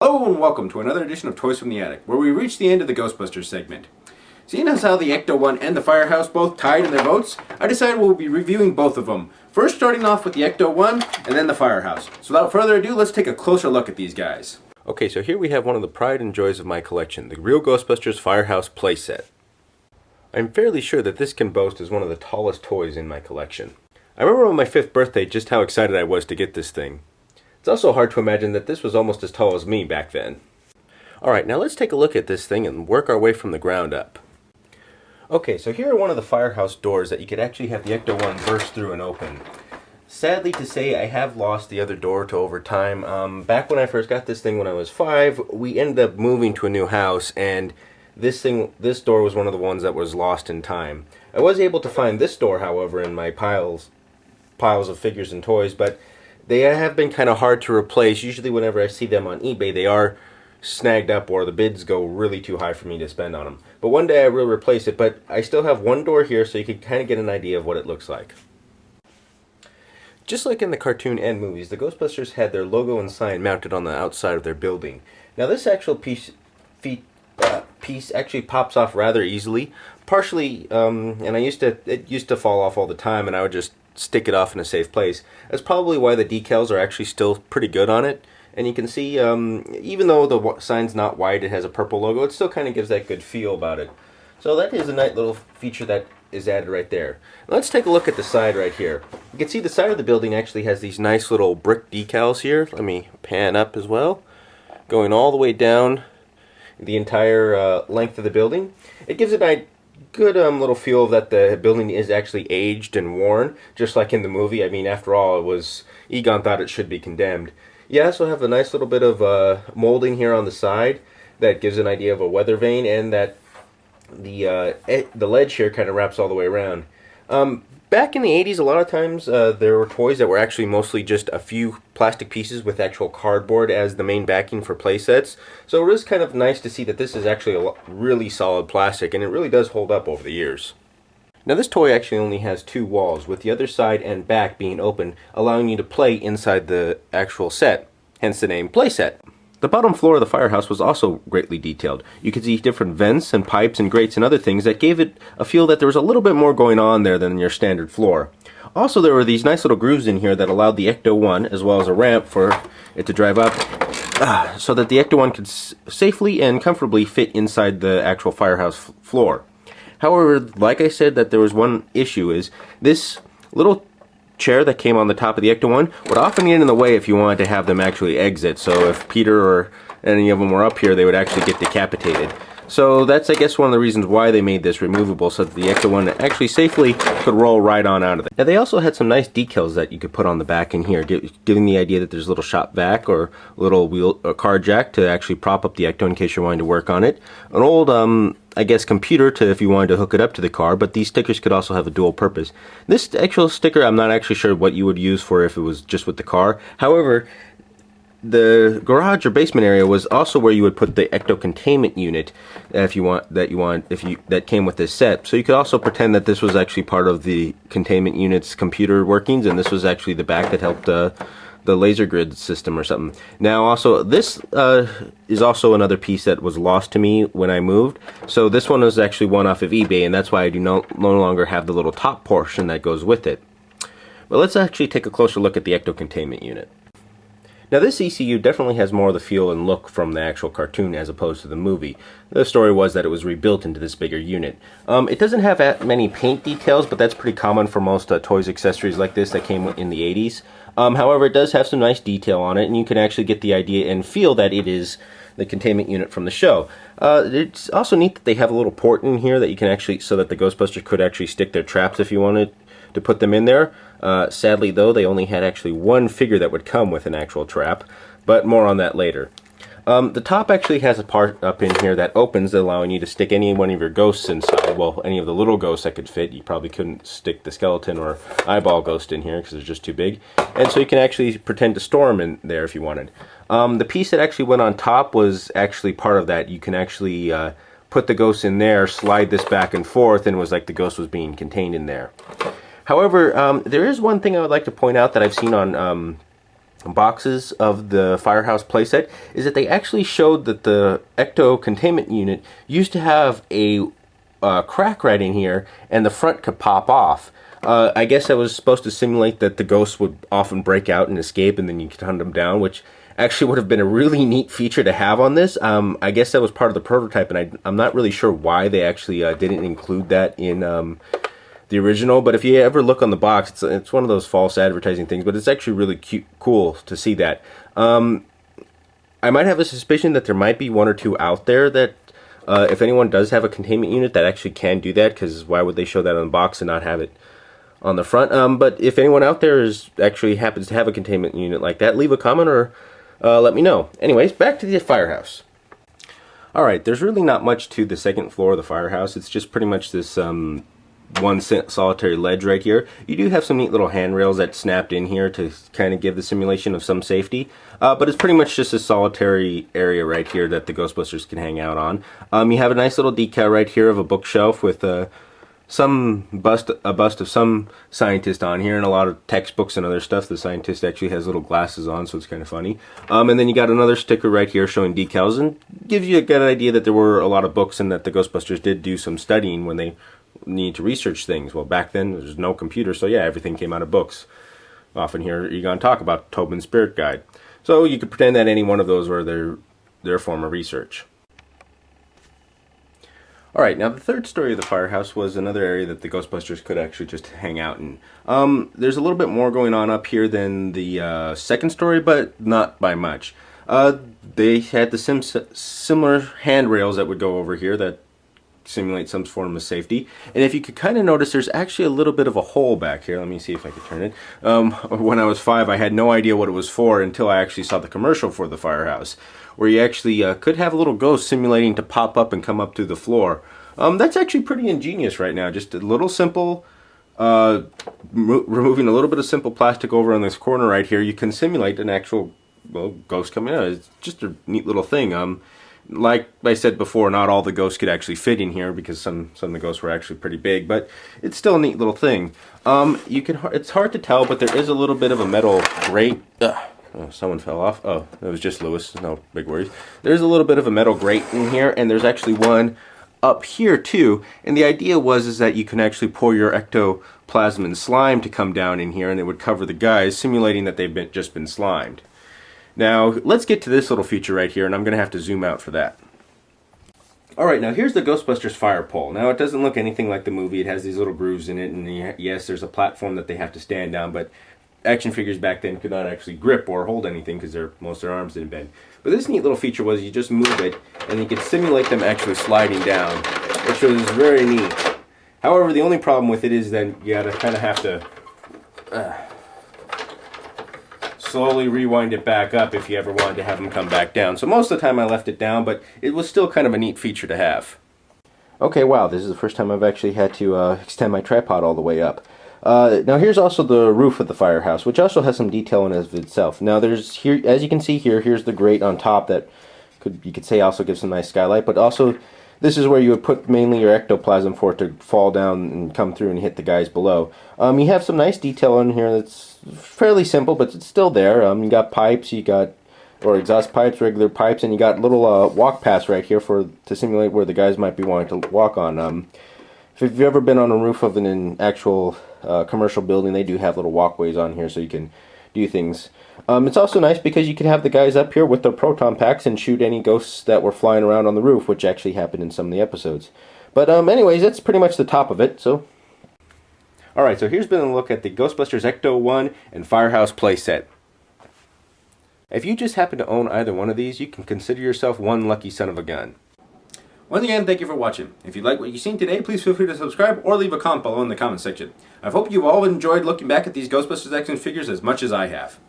Hello and welcome to another edition of Toys from the Attic, where we reach the end of the Ghostbusters segment. Seeing as how the Ecto one and the Firehouse both tied in their votes, I decided we'll be reviewing both of them. First starting off with the Ecto one, and then the Firehouse. So without further ado, let's take a closer look at these guys. Okay, so here we have one of the pride and joys of my collection, the real Ghostbusters Firehouse playset. I'm fairly sure that this can boast as one of the tallest toys in my collection. I remember on my 5th birthday just how excited I was to get this thing. It's also hard to imagine that this was almost as tall as me back then. Alright, now let's take a look at this thing and work our way from the ground up. Okay, so here are one of the Firehouse doors that you could actually have the Ecto one burst through and open. Sadly to say, I have lost the other door to over time. Back when I first got this thing when I was 5, we ended up moving to a new house, and this door was one of the ones that was lost in time. I was able to find this door, however, in my piles of figures and toys, but they have been kind of hard to replace. Usually whenever I see them on eBay, they are snagged up or the bids go really too high for me to spend on them. But one day I will replace it, but I still have one door here so you can kind of get an idea of what it looks like. Just like in the cartoon and movies, the Ghostbusters had their logo and sign mounted on the outside of their building. Now this actual piece actually pops off rather easily, partially, and it used to fall off all the time, and I would just stick it off in a safe place. That's probably why the decals are actually still pretty good on it. And you can see, even though the sign's not white, it has a purple logo, it still kind of gives that good feel about it. So that is a nice little feature that is added right there. Let's take a look at the side right here. You can see the side of the building actually has these nice little brick decals here. Let me pan up as well. Going all the way down the entire length of the building. It gives it a good little feel that the building is actually aged and worn, just like in the movie. I mean, after all, Egon thought it should be condemned. You also have a nice little bit of molding here on the side that gives an idea of a weather vane, and that the ledge here kind of wraps all the way around. Back in the 80s, a lot of times there were toys that were actually mostly just a few plastic pieces with actual cardboard as the main backing for playsets. So it is kind of nice to see that this is actually a really solid plastic, and it really does hold up over the years. Now this toy actually only has 2 walls, with the other side and back being open, allowing you to play inside the actual set, hence the name playset. The bottom floor of the Firehouse was also greatly detailed. You could see different vents and pipes and grates and other things that gave it a feel that there was a little bit more going on there than your standard floor. Also, there were these nice little grooves in here that allowed the Ecto one, as well as a ramp for it to drive up, so that the Ecto one could safely and comfortably fit inside the actual Firehouse floor. However, like I said, that there was one issue, is this little chair that came on the top of the Ecto one would often get in the way if you wanted to have them actually exit. So if Peter or any of them were up here, they would actually get decapitated. So that's, I guess, one of the reasons why they made this removable, so that the Ecto one actually safely could roll right on out of it. Now they also had some nice decals that you could put on the back in here, giving the idea that there's a little shop vac or a little car jack to actually prop up the Ecto in case you're wanting to work on it. An old I guess computer to if you wanted to hook it up to the car, but these stickers could also have a dual purpose. This actual sticker, I'm not actually sure what you would use for if it was just with the car. However, the garage or basement area was also where you would put the Ecto containment unit that came with this set. So you could also pretend that this was actually part of the containment unit's computer workings, and this was actually the back that helped the laser grid system or something. Now also, this is also another piece that was lost to me when I moved. So this one was actually one off of eBay, and that's why I do no longer have the little top portion that goes with it. But let's actually take a closer look at the Ecto containment unit. Now this ECU definitely has more of the feel and look from the actual cartoon as opposed to the movie. The story was that it was rebuilt into this bigger unit. It doesn't have that many paint details, but that's pretty common for most toys accessories like this that came in the 80s. However, it does have some nice detail on it, and you can actually get the idea and feel that it is the containment unit from the show. It's also neat that they have a little port in here that you can actually, so that the Ghostbusters could actually stick their traps if you wanted to put them in there. Sadly though, they only had actually one figure that would come with an actual trap, but more on that later. The top actually has a part up in here that opens, allowing you to stick any one of your ghosts inside. Well, any of the little ghosts that could fit. You probably couldn't stick the skeleton or eyeball ghost in here because they're just too big. And so you can actually pretend to store them in there if you wanted. The piece that actually went on top was actually part of that. You can actually put the ghost in there, slide this back and forth, and it was like the ghost was being contained in there. However, there is one thing I would like to point out that I've seen on boxes of the Firehouse playset is that they actually showed that the Ecto containment unit used to have a crack right in here, and the front could pop off. I guess that was supposed to simulate that the ghosts would often break out and escape, and then you could hunt them down, which actually would have been a really neat feature to have on this. I guess that was part of the prototype, and I'm not really sure why they actually didn't include that in the original. But if you ever look on the box, it's one of those false advertising things, but it's actually really cool to see that. I might have a suspicion that there might be one or two out there that if anyone does have a containment unit that actually can do that, because why would they show that on the box and not have it on the front? But if anyone out there actually happens to have a containment unit like that, leave a comment or let me know. Anyways, back to the Firehouse. Alright, there's really not much to the second floor of the Firehouse. It's just pretty much this one solitary ledge right here. You do have some neat little handrails that snapped in here to kind of give the simulation of some safety, but it's pretty much just a solitary area right here that the Ghostbusters can hang out on. You have a nice little decal right here of a bookshelf with a bust of some scientist on here, and a lot of textbooks and other stuff. The scientist actually has little glasses on, so it's kind of funny. And then you got another sticker right here showing decals, and gives you a good idea that there were a lot of books and that the Ghostbusters did do some studying when they need to research things. Well, back then there's no computer, so yeah, everything came out of books. Often here you're going to talk about Tobin's Spirit Guide, so you could pretend that any one of those were their form of research. Alright, now the third story of the Firehouse was another area that the Ghostbusters could actually just hang out in. There's a little bit more going on up here than the second story, but not by much. They had the similar handrails that would go over here that simulate some form of safety. And if you could kind of notice, there's actually a little bit of a hole back here. Let me see if I can turn it. When I was 5, I had no idea what it was for until I actually saw the commercial for the Firehouse, where you actually could have a little ghost simulating to pop up and come up through the floor. That's actually pretty ingenious right now. Just a little simple, removing a little bit of simple plastic over on this corner right here, you can simulate an actual, well, ghost coming out. It's just a neat little thing. Like I said before, not all the ghosts could actually fit in here because some of the ghosts were actually pretty big, but it's still a neat little thing. It's hard to tell, but there is a little bit of a metal grate. Oh, someone fell off. Oh, it was just Lewis. No big worries. There's a little bit of a metal grate in here, and there's actually one up here too. And the idea is that you can actually pour your ectoplasm and slime to come down in here, and it would cover the guys, simulating that they've just been slimed. Now, let's get to this little feature right here, and I'm going to have to zoom out for that. Alright, now here's the Ghostbusters fire pole. Now, it doesn't look anything like the movie. It has these little grooves in it, and yes, there's a platform that they have to stand down, but action figures back then could not actually grip or hold anything because most of their arms didn't bend. But this neat little feature was you just move it, and you could simulate them actually sliding down, which was very neat. However, the only problem with it is that you gotta kind of have to slowly rewind it back up if you ever wanted to have them come back down. So most of the time I left it down, but it was still kind of a neat feature to have. Okay, wow, this is the first time I've actually had to extend my tripod all the way up. Now here's also the roof of the Firehouse, which also has some detail in it of itself. Now there's here, as you can see here, here's the grate on top that you could say also gives some nice skylight, but also this is where you would put mainly your ectoplasm for it to fall down and come through and hit the guys below. You have some nice detail in here that's fairly simple, but it's still there. You got pipes, or exhaust pipes, regular pipes, and you got little walk paths right here to simulate where the guys might be wanting to walk on. If you've ever been on a roof of an actual commercial building, they do have little walkways on here so you can do things. It's also nice because you can have the guys up here with their proton packs and shoot any ghosts that were flying around on the roof, which actually happened in some of the episodes. But anyways, that's pretty much the top of it. So, alright, so here's been a look at the Ghostbusters Ecto 1 and Firehouse playset. If you just happen to own either one of these, you can consider yourself one lucky son of a gun. Once again, thank you for watching. If you like what you've seen today, please feel free to subscribe or leave a comment below in the comment section. I hope you've all enjoyed looking back at these Ghostbusters action figures as much as I have.